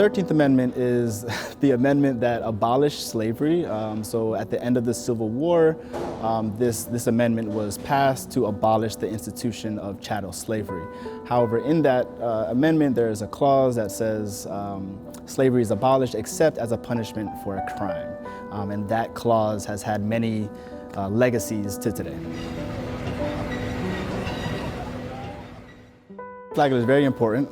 13th Amendment is the amendment that abolished slavery. So at the end of the Civil War, this amendment was passed to abolish the institution of chattel slavery. However, in that amendment, there is a clause that says slavery is abolished except as a punishment for a crime. And that clause has had many legacies to today. Flagler is very important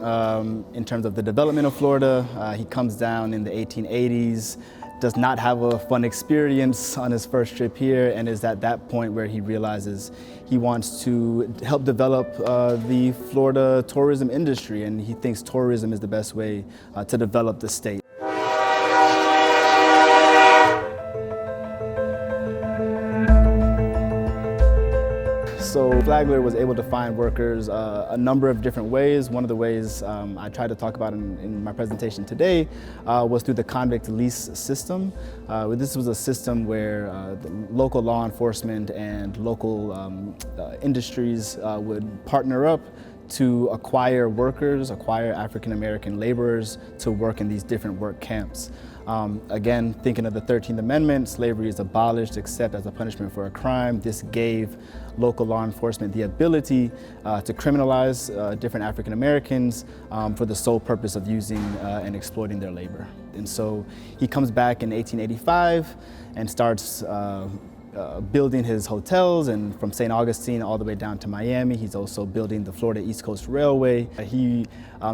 in terms of the development of Florida. He comes down in the 1880s, does not have a fun experience on his first trip here, and is at that point where he realizes he wants to help develop the Florida tourism industry, and he thinks tourism is the best way to develop the state. So Flagler was able to find workers a number of different ways. One of the ways I tried to talk about in my presentation today was through the convict lease system. This was a system where the local law enforcement and local industries would partner up to acquire workers, acquire African-American laborers to work in these different work camps. Again, thinking of the 13th Amendment, slavery is abolished except as a punishment for a crime. This gave local law enforcement the ability to criminalize different African Americans for the sole purpose of using and exploiting their labor. And so he comes back in 1885 and starts building his hotels, and from St. Augustine all the way down to Miami. He's also building the Florida East Coast Railway. He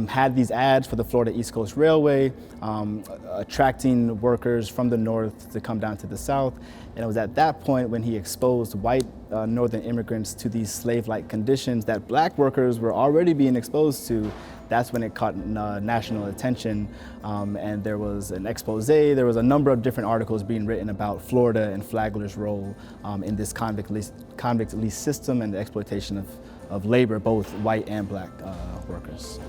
had these ads for the Florida East Coast Railway, attracting workers from the north to come down to the south. And it was at that point when he exposed white northern immigrants to these slave-like conditions that black workers were already being exposed to. That's when it caught national attention, and there was an expose. There was a number of different articles being written about Florida and Flagler's role in this convict lease system and the exploitation of labor, both white and black workers.